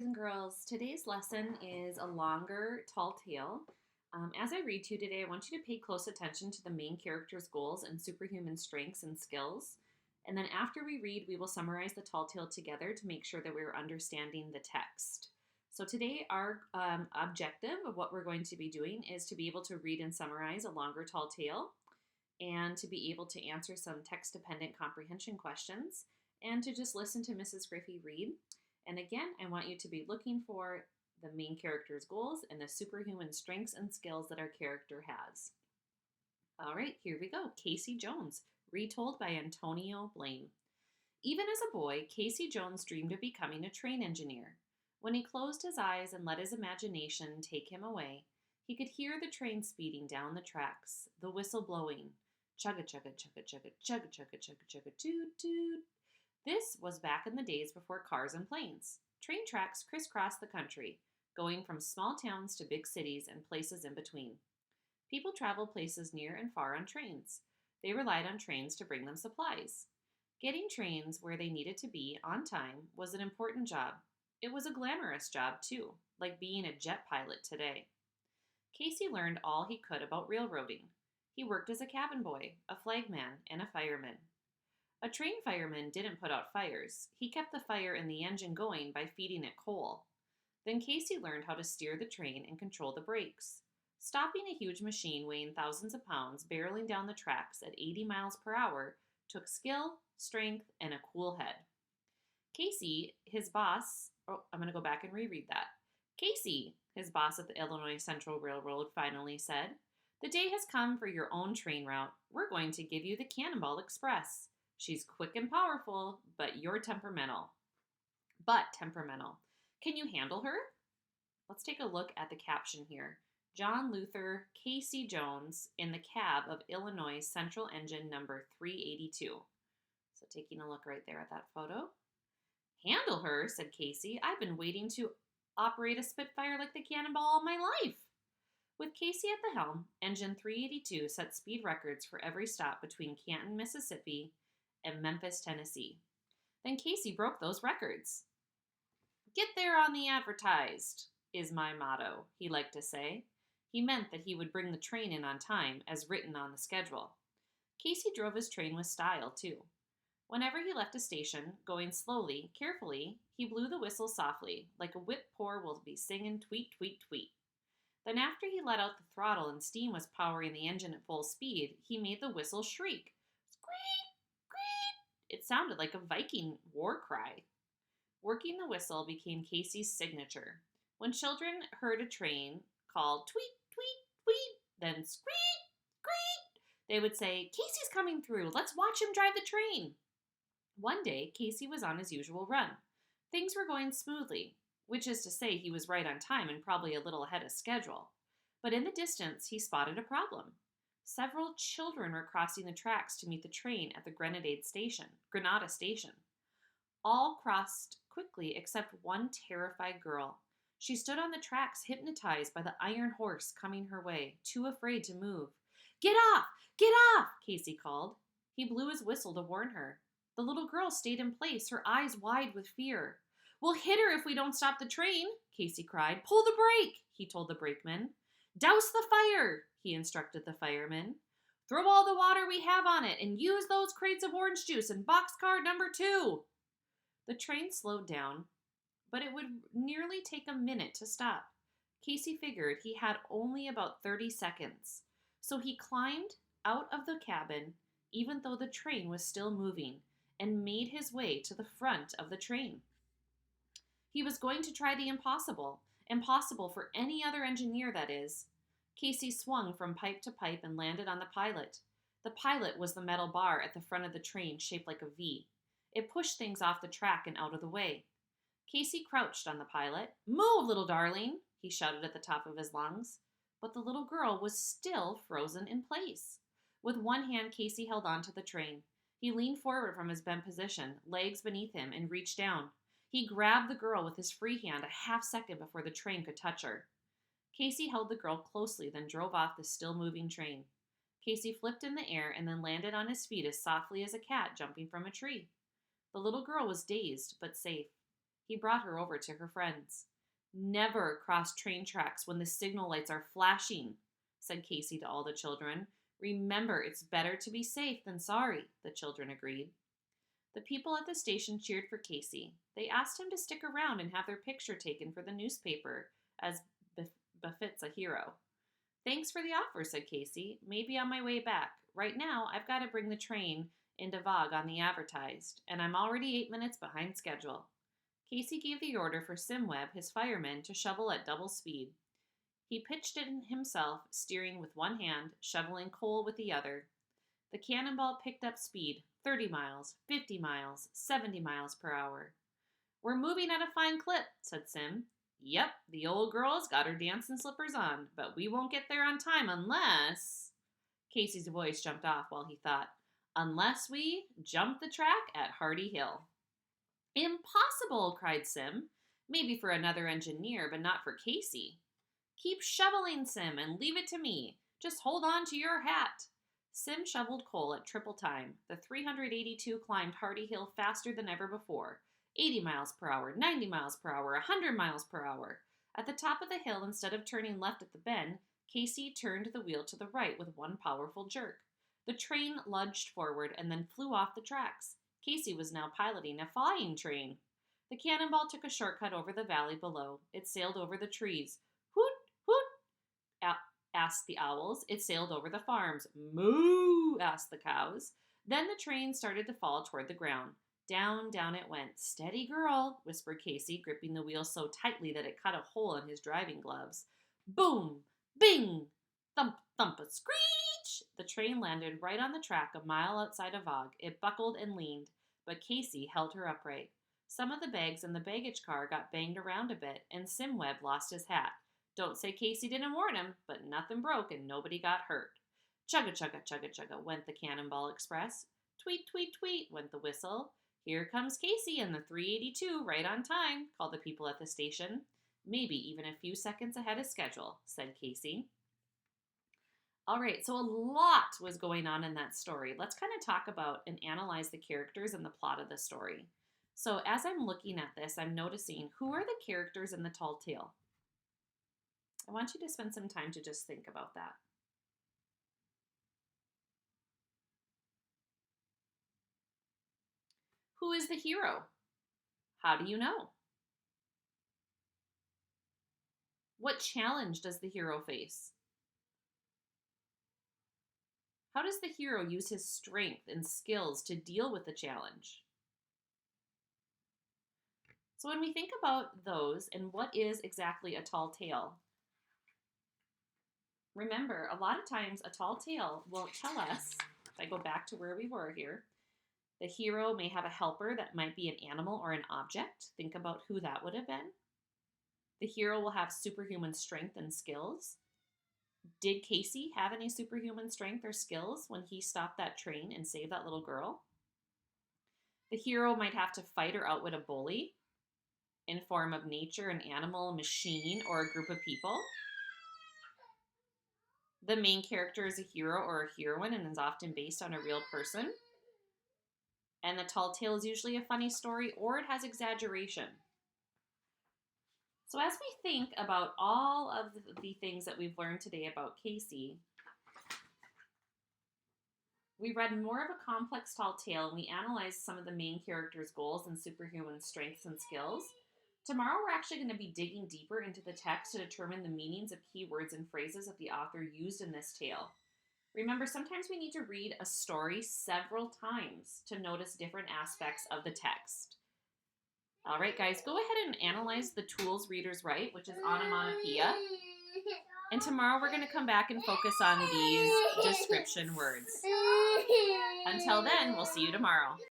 And girls, today's lesson is a longer, tall tale. As I read to you today, I want you to pay close attention to the main character's goals and superhuman strengths and skills. And then after we read, we will summarize the tall tale together to make sure that we're understanding the text. So today, our objective of what we're going to be doing is to be able to read and summarize a longer, tall tale and to be able to answer some text-dependent comprehension questions and to just listen to Mrs. Griffey read. And again, I want you to be looking for the main character's goals and the superhuman strengths and skills that our character has. All right, here we go. Casey Jones, retold by Antonio Blaine. Even as a boy, Casey Jones dreamed of becoming a train engineer. When he closed his eyes and let his imagination take him away, he could hear the train speeding down the tracks, the whistle blowing. Chugga chugga chugga chugga chugga chugga chugga chugga toot toot. This was back in the days before cars and planes. Train tracks crisscrossed the country, going from small towns to big cities and places in between. People traveled places near and far on trains. They relied on trains to bring them supplies. Getting trains where they needed to be on time was an important job. It was a glamorous job, too, like being a jet pilot today. Casey learned all he could about railroading. He worked as a cabin boy, a flagman, and a fireman. A train fireman didn't put out fires. He kept the fire in the engine going by feeding it coal. Then Casey learned how to steer the train and control the brakes. Stopping a huge machine weighing thousands of pounds barreling down the tracks at 80 miles per hour took skill, strength, and a cool head. Casey, his boss, I'm going to go back and reread that. Casey, his boss at the Illinois Central Railroad, finally said, "The day has come for your own train route. We're going to give you the Cannonball Express. She's quick and powerful, but temperamental. Can you handle her?" Let's take a look at the caption here. John Luther Casey Jones in the cab of Illinois Central Engine number 382. So taking a look right there at that photo. "Handle her," said Casey. "I've been waiting to operate a Spitfire like the Cannonball all my life." With Casey at the helm, Engine 382 set speed records for every stop between Canton, Mississippi and Memphis, Tennessee. Then Casey broke those records. "Get there on the advertised is my motto," he liked to say. He meant that he would bring the train in on time, as written on the schedule. Casey drove his train with style, too. Whenever he left a station, going slowly, carefully, he blew the whistle softly, like a whip poor will be singing tweet, tweet, tweet. Then after he let out the throttle and steam was powering the engine at full speed, he made the whistle shriek. Squeak! Squeak! It sounded like a Viking war cry. Working the whistle became Casey's signature. When children heard a train called tweet, tweet, tweet, then squeak, squeak, they would say, "Casey's coming through. Let's watch him drive the train." One day, Casey was on his usual run. Things were going smoothly, which is to say he was right on time and probably a little ahead of schedule. But in the distance, he spotted a problem. Several children were crossing the tracks to meet the train at the Granada station. All crossed quickly except one terrified girl. She stood on the tracks, hypnotized by the iron horse coming her way, too afraid to move. "Get off! Get off!" Casey called. He blew his whistle to warn her. The little girl stayed in place, her eyes wide with fear. "We'll hit her if we don't stop the train," Casey cried. "Pull the brake," he told the brakeman. "Douse the fire," he instructed the fireman. "Throw all the water we have on it and use those crates of orange juice in boxcar number 2. The train slowed down, but it would nearly take a minute to stop. Casey figured he had only about 30 seconds, so he climbed out of the cabin, even though the train was still moving, and made his way to the front of the train. He was going to try the impossible for any other engineer, that is. Casey swung from pipe to pipe and landed on the pilot. The pilot was the metal bar at the front of the train shaped like a V. It pushed things off the track and out of the way. Casey crouched on the pilot. "Move, little darling," he shouted at the top of his lungs. But the little girl was still frozen in place. With one hand, Casey held on to the train. He leaned forward from his bent position, legs beneath him, and reached down. He grabbed the girl with his free hand a half second before the train could touch her. Casey held the girl closely, then drove off the still-moving train. Casey flipped in the air and then landed on his feet as softly as a cat jumping from a tree. The little girl was dazed, but safe. He brought her over to her friends. "Never cross train tracks when the signal lights are flashing," said Casey to all the children. "Remember, it's better to be safe than sorry," the children agreed. The people at the station cheered for Casey. They asked him to stick around and have their picture taken for the newspaper, as befits a hero. "Thanks for the offer," said Casey. "Maybe on my way back. Right now, I've got to bring the train into Vogue on the advertised, and I'm already 8 minutes behind schedule." Casey gave the order for Simweb, his fireman, to shovel at double speed. He pitched it himself, steering with one hand, shoveling coal with the other. The cannonball picked up speed, 30 miles, 50 miles, 70 miles per hour. "We're moving at a fine clip," said Sim. "Yep, the old girl's got her dancing slippers on, but we won't get there on time unless—" Casey's voice jumped off while he thought. "Unless we jump the track at Hardy Hill." "Impossible!" cried Sim. "Maybe for another engineer, but not for Casey." "Keep shoveling, Sim, and leave it to me. Just hold on to your hat." Sim shoveled coal at triple time. The 382 climbed Hardy Hill faster than ever before. 80 miles per hour, 90 miles per hour, 100 miles per hour. At the top of the hill, instead of turning left at the bend, Casey turned the wheel to the right with one powerful jerk. The train lunged forward and then flew off the tracks. Casey was now piloting a flying train. The cannonball took a shortcut over the valley below. It sailed over the trees. "Hoot, hoot," asked the owls. It sailed over the farms. "Moo," asked the cows. Then the train started to fall toward the ground. Down, down it went. "Steady, girl," whispered Casey, gripping the wheel so tightly that it cut a hole in his driving gloves. Boom! Bing! Thump, thump, a screech! The train landed right on the track a mile outside of Vogue. It buckled and leaned, but Casey held her upright. Some of the bags in the baggage car got banged around a bit, and Simweb lost his hat. Don't say Casey didn't warn him, but nothing broke and nobody got hurt. Chugga, chugga, chugga, chugga went the Cannonball Express. Tweet, tweet, tweet went the whistle. "Here comes Casey and the 382 right on time," called the people at the station. "Maybe even a few seconds ahead of schedule," said Casey. All right, so a lot was going on in that story. Let's kind of talk about and analyze the characters and the plot of the story. So as I'm looking at this, I'm noticing, who are the characters in the Tall Tale? I want you to spend some time to just think about that. Who is the hero? How do you know? What challenge does the hero face? How does the hero use his strength and skills to deal with the challenge? So when we think about those and what is exactly a tall tale, remember, a lot of times a tall tale will tell us, if I go back to where we were here, the hero may have a helper that might be an animal or an object. Think about who that would have been. The hero will have superhuman strength and skills. Did Casey have any superhuman strength or skills when he stopped that train and saved that little girl? The hero might have to fight or outwit a bully in form of nature, an animal, a machine, or a group of people. The main character is a hero or a heroine and is often based on a real person. And the tall tale is usually a funny story or it has exaggeration. So as we think about all of the things that we've learned today about Casey, we read more of a complex tall tale and we analyzed some of the main characters' goals and superhuman strengths and skills. Tomorrow we're actually going to be digging deeper into the text to determine the meanings of key words and phrases that the author used in this tale. Remember, sometimes we need to read a story several times to notice different aspects of the text. All right, guys, go ahead and analyze the tools readers write, which is onomatopoeia. And tomorrow we're going to come back and focus on these description words. Until then, we'll see you tomorrow.